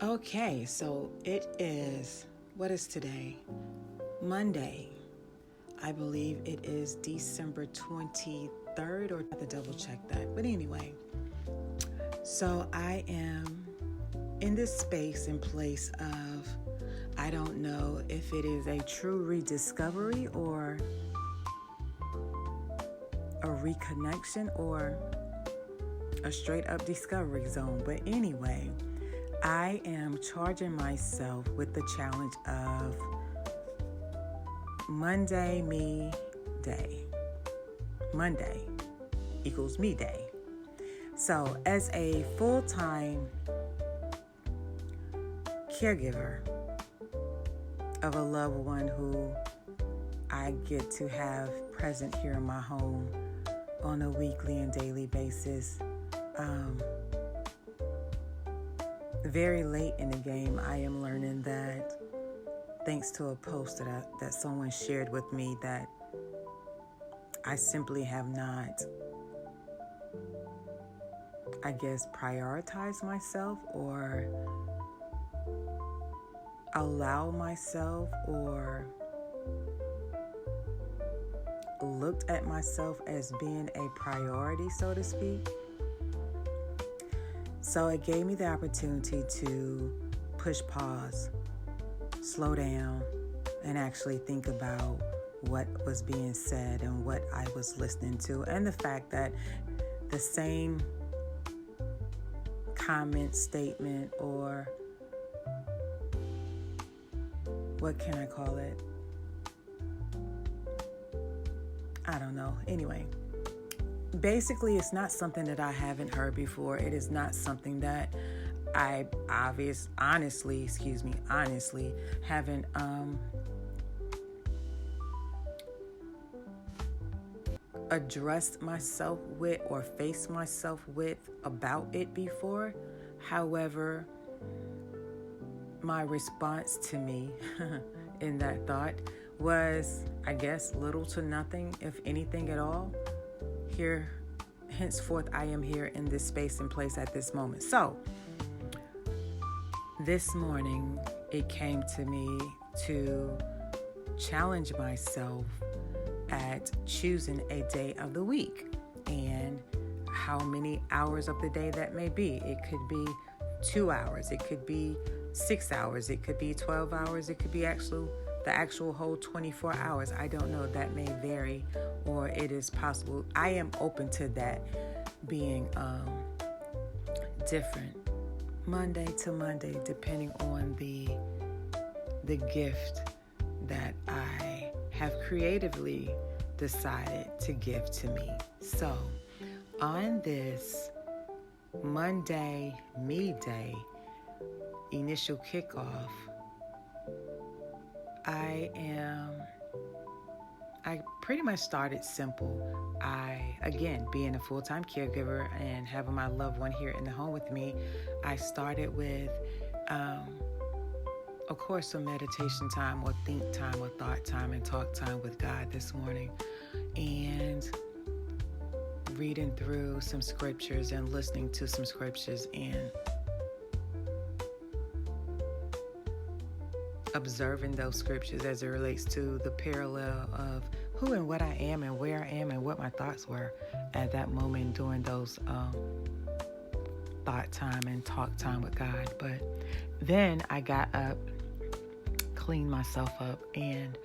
Okay, so it is, what is today? Monday. I believe it is December 23rd, or I have to double check that. But anyway, so I am in this space and place of, I don't know if it is a true rediscovery or a reconnection or a straight up discovery zone. But anyway, I am charging myself with the challenge of Monday me day. Monday equals me day. So as a full-time caregiver of a loved one who I get to have present here in my home on a weekly and daily basis, very late in the game, I am learning that thanks to a post that someone shared with me that I simply have not, I guess, prioritized myself or allow myself or looked at myself as being a priority, so to speak. So it gave me the opportunity to push pause, slow down, and actually think about what was being said and what I was listening to, and the fact that the same comment, statement, or what can I call it? I don't know. Anyway, basically, it's not something that I haven't heard before. It is not something that I honestly haven't addressed myself with or faced myself with about it before. However, my response to me in that thought was, I guess, little to nothing, if anything at all. Here, henceforth, I am here in this space and place at this moment. So, this morning, it came to me to challenge myself at choosing a day of the week and how many hours of the day that may be. It could be 2 hours, it could be 6 hours, it could be 12 hours, it could be the actual whole 24 hours. I don't know. That may vary, or it is possible. I am open to that being different Monday to Monday, depending on the gift that I have creatively decided to give to me. So, on this Monday Me Day initial kickoff, I pretty much started simple. Again, being a full-time caregiver and having my loved one here in the home with me, I started with, of course, some meditation time or think time or thought time and talk time with God this morning, and reading through some scriptures and listening to some scriptures and observing those scriptures as it relates to the parallel of who and what I am and where I am and what my thoughts were at that moment during those thought time and talk time with God. But then I got up, cleaned myself up, and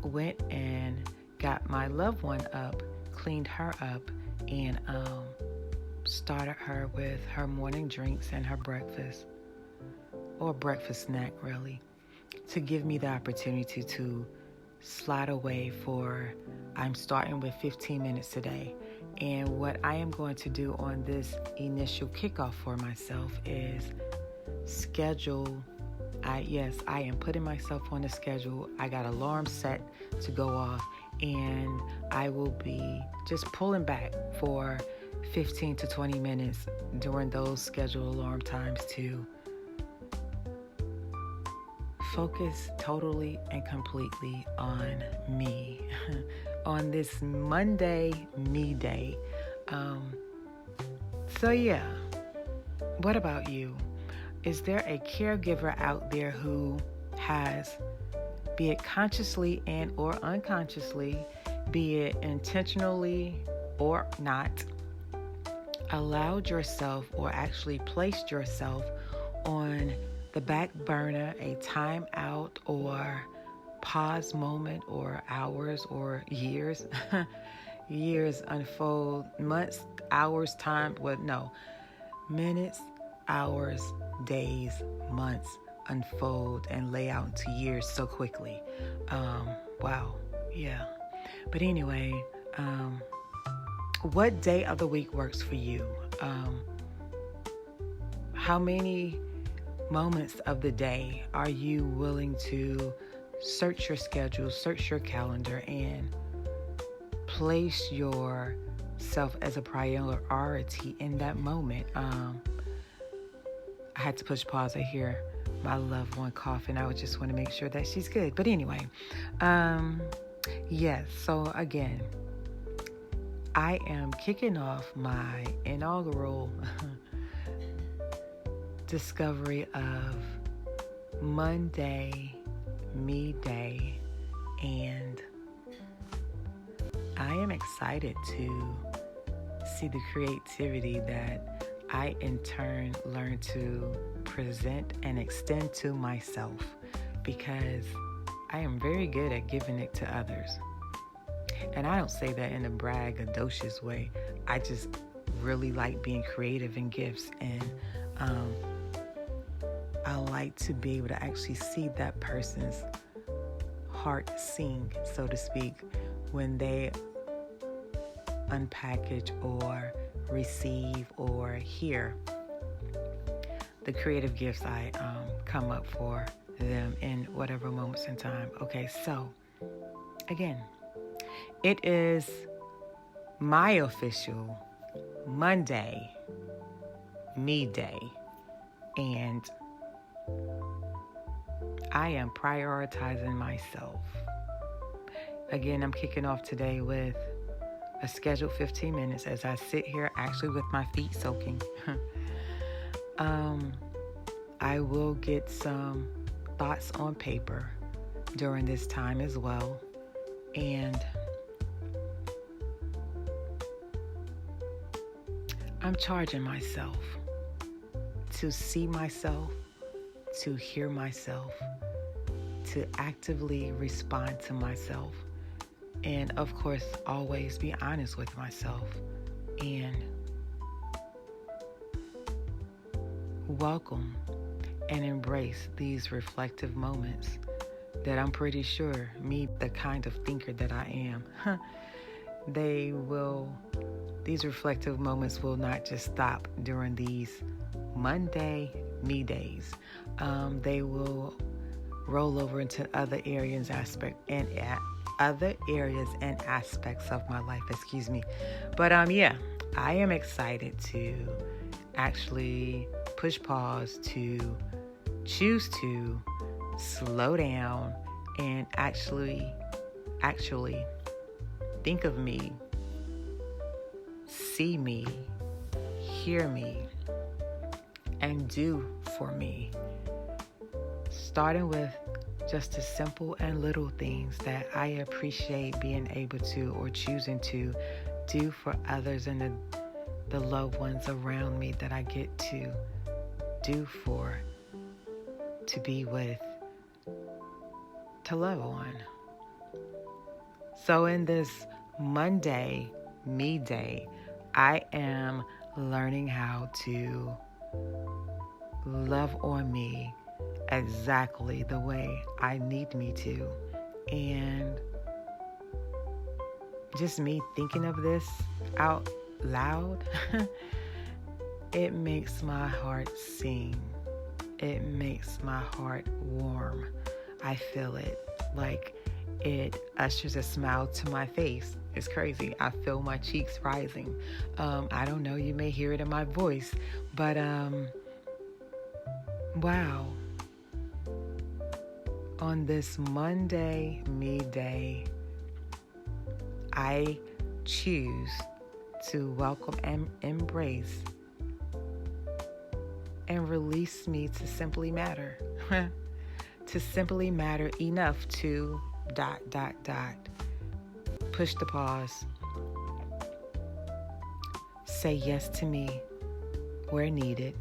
went and got my loved one up, cleaned her up, and started her with her morning drinks and her breakfast, or breakfast snack really, to give me the opportunity to slide away for, I'm starting with 15 minutes today. And what I am going to do on this initial kickoff for myself is schedule. I am putting myself on the schedule. I got alarm set to go off, and I will be just pulling back for 15 to 20 minutes during those scheduled alarm times to focus totally and completely on me on this Monday Me Day. So yeah, what about you? is there a caregiver out there who has, be it consciously and or unconsciously, be it intentionally or not, allowed yourself or actually placed yourself on the back burner, a time out or pause moment, or hours or years? Years unfold, months, hours, time, minutes, hours, days, months unfold and lay out into years so quickly. Wow. Yeah. But anyway, what day of the week works for you? How many moments of the day are you willing to search your schedule, search your calendar, and place yourself as a priority in that moment? I had to push pause. I hear my loved one coughing. I would just want to make sure that she's good. But anyway, yes. So again, I am kicking off my inaugural discovery of Monday Me Day, and I am excited to see the creativity that I in turn learn to present and extend to myself, because I am very good at giving it to others. And I don't say that in a braggadocious way. I just really like being creative in gifts, and I like to be able to actually see that person's heart sing, so to speak, when they unpackage or receive or hear the creative gifts I come up for them in whatever moments in time. Okay, so again, it is my official Monday Me Day, and I am prioritizing myself. Again, I'm kicking off today with a scheduled 15 minutes as I sit here actually with my feet soaking. I will get some thoughts on paper during this time as well. And I'm charging myself to see myself, to hear myself, to actively respond to myself, and of course, always be honest with myself and welcome and embrace these reflective moments that I'm pretty sure, me, the kind of thinker that I am, these reflective moments will not just stop during these Monday Me Days. They will roll over into other areas and aspects of my life, But I am excited to actually push pause, to choose to slow down and actually think of me, see me, hear me, and do for me. Starting with just the simple and little things that I appreciate being able to or choosing to do for others and the loved ones around me that I get to do for, to be with, to love on. So in this Monday Me Day, I am learning how to love on me exactly the way I need me to. And just me thinking of this out loud, it makes my heart sing. It makes my heart warm. I feel it. Like it ushers a smile to my face. It's crazy. I feel my cheeks rising. I don't know, you may hear it in my voice, but wow. On this Monday Me Day, I choose to welcome and embrace and release me to simply matter. To simply matter enough to ... Push the pause. Say yes to me where needed.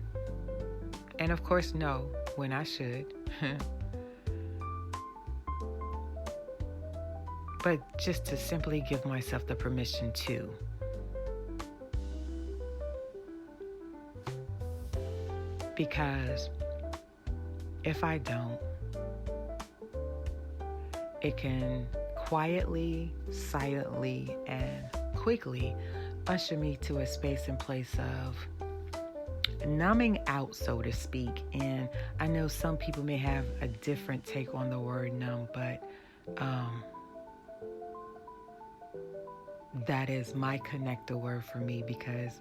And of course, no when I should. But just to simply give myself the permission to. Because if I don't, it can quietly, silently, and quickly usher me to a space and place of numbing out, so to speak. And I know some people may have a different take on the word numb, but that is my connector word for me, because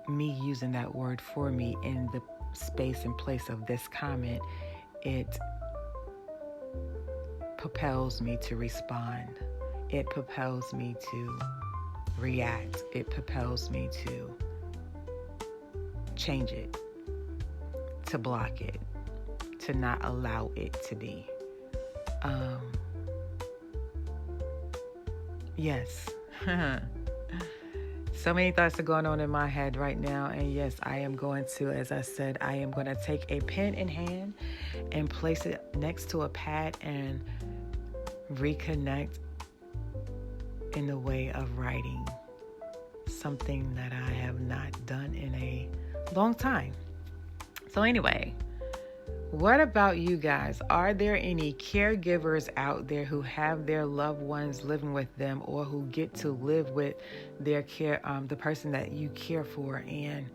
me using that word for me in the space and place of this comment, it propels me to respond. It propels me to react. It propels me to change it, to block it, to not allow it to be. Yes. So many thoughts are going on in my head right now. And yes, I am going to, as I said, I am going to take a pen in hand and place it next to a pad and reconnect in the way of writing something that I have not done in a long time. So anyway, what about you guys? Are there any caregivers out there who have their loved ones living with them, or who get to live with their care, the person that you care for? And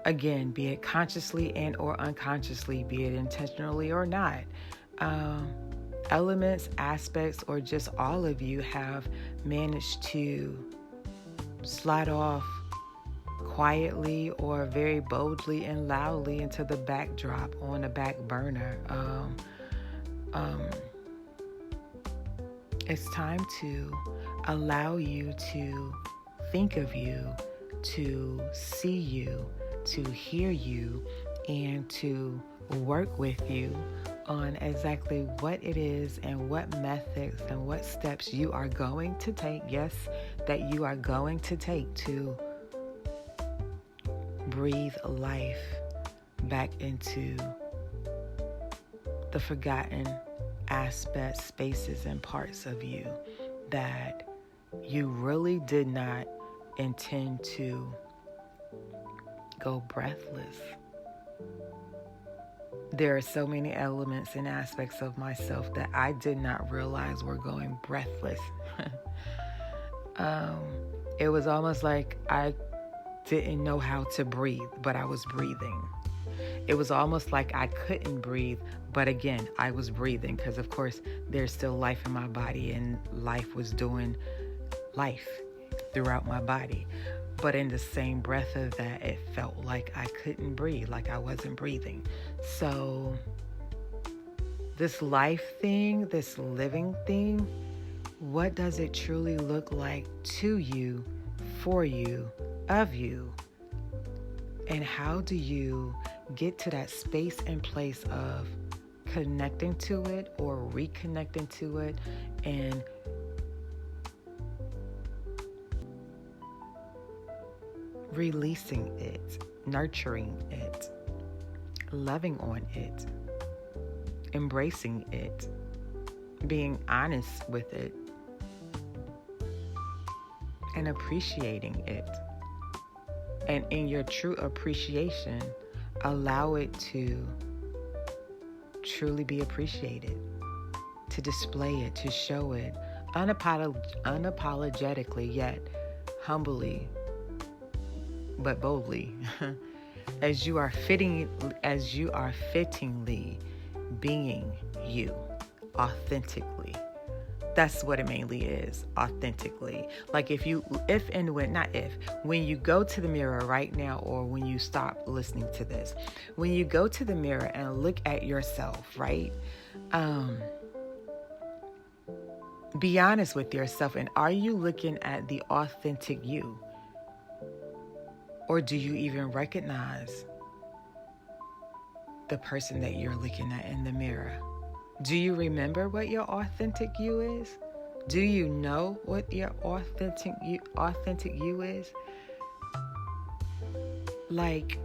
again, be it consciously and or unconsciously, be it intentionally or not, elements, aspects, or just all of you have managed to slide off quietly or very boldly and loudly into the backdrop, on a back burner. It's time to allow you to think of you, to see you, to hear you, and to work with you on exactly what it is and what methods and what steps you are going to take. Yes, that you are going to take to breathe life back into the forgotten aspects, spaces, and parts of you that you really did not intend to go breathless. There are so many elements and aspects of myself that I did not realize were going breathless. It was almost like I didn't know how to breathe, but I was breathing. It was almost like I couldn't breathe, but again, I was breathing, because of course there's still life in my body, and life was doing life throughout my body. But in the same breath of that, it felt like I couldn't breathe, like I wasn't breathing. So this life thing, this living thing, what does it truly look like to you, for you, of you? And how do you get to that space and place of connecting to it or reconnecting to it and releasing it, nurturing it, loving on it, embracing it, being honest with it, and appreciating it? And in your true appreciation, allow it to truly be appreciated, to display it, to show it unapologetically, yet humbly but boldly, as you are fittingly being you authentically. That's what it mainly is, authentically. Like when you go to the mirror right now, or when you stop listening to this, when you go to the mirror and look at yourself, right? Be honest with yourself, and are you looking at the authentic you? Or do you even recognize the person that you're looking at in the mirror? Do you remember what your authentic you is? Do you know what your authentic you is? Like,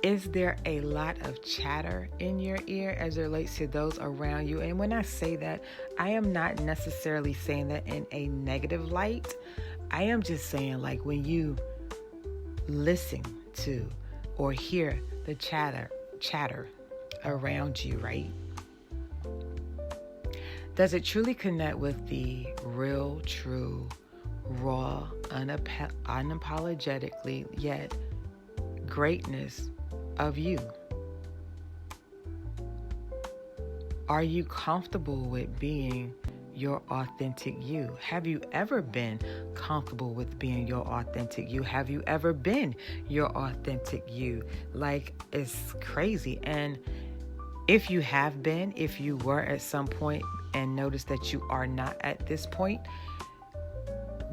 is there a lot of chatter in your ear as it relates to those around you? And when I say that, I am not necessarily saying that in a negative light. I am just saying, like, when you listen to or hear the chatter around you, right? Does it truly connect with the real, true, raw, unapologetically yet greatness of you? Are you comfortable with being your authentic you? Have you ever been comfortable with being your authentic you? Have you ever been your authentic you? Like, it's crazy. And if you have been, if you were at some point and noticed that you are not at this point,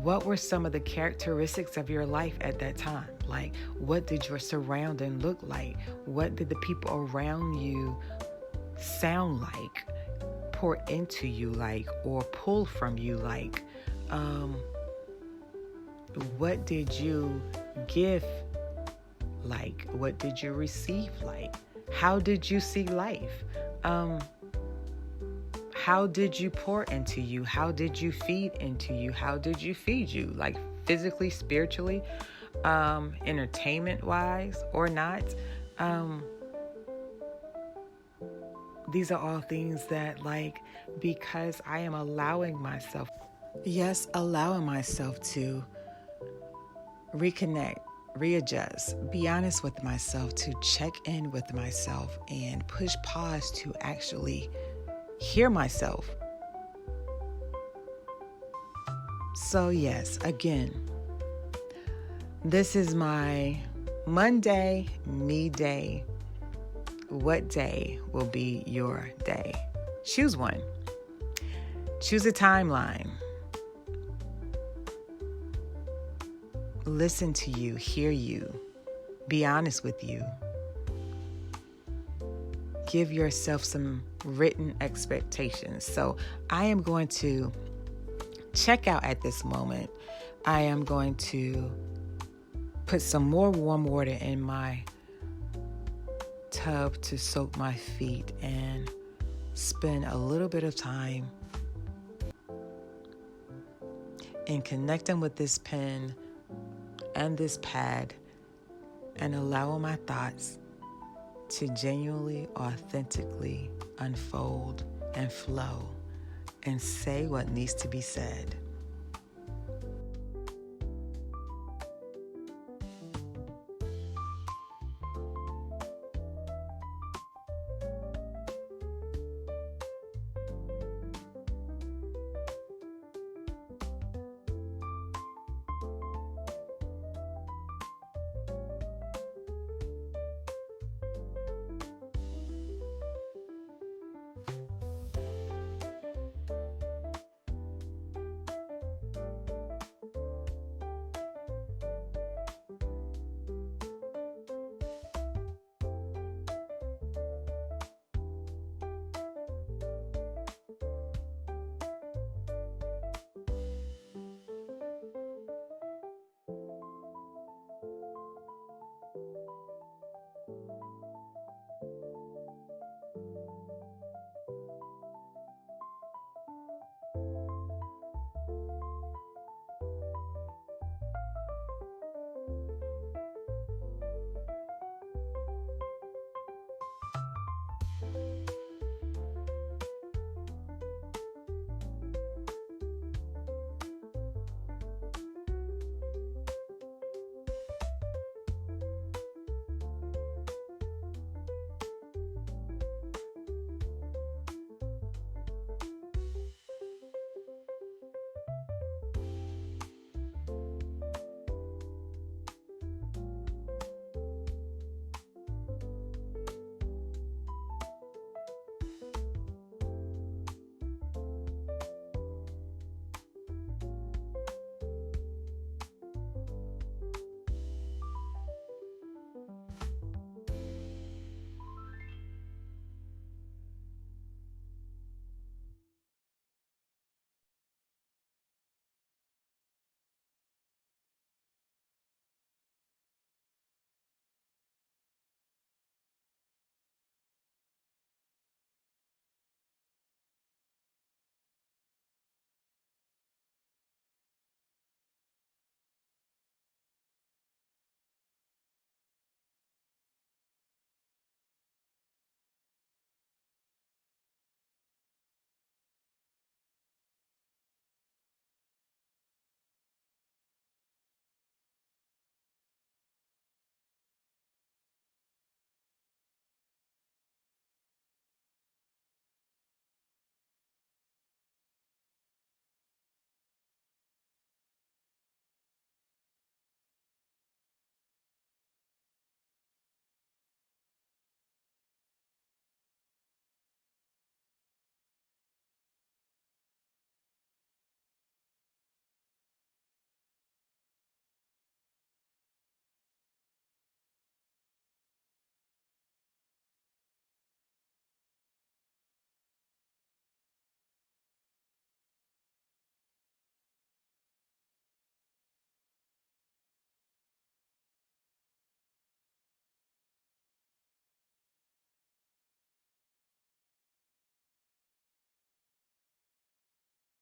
what were some of the characteristics of your life at that time? Like, what did your surrounding look like? What did the people around you sound like, pour into you like, or pull from you like? What did you give like? What did you receive like? How did you see life? How did you pour into you? How did you feed into you? How did you feed you? Like, physically, spiritually, entertainment wise or not? These are all things that, like, because I am allowing myself to reconnect, readjust, be honest with myself, to check in with myself and push pause to actually hear myself. So yes, again, this is my Monday me day. What day will be your day? Choose one. Choose a timeline. Listen to you, hear you, be honest with you. Give yourself some written expectations. So I am going to check out at this moment. I am going to put some more warm water in my tub to soak my feet and spend a little bit of time in connecting with this pen and this pad and allowing my thoughts to genuinely, authentically unfold and flow and say what needs to be said.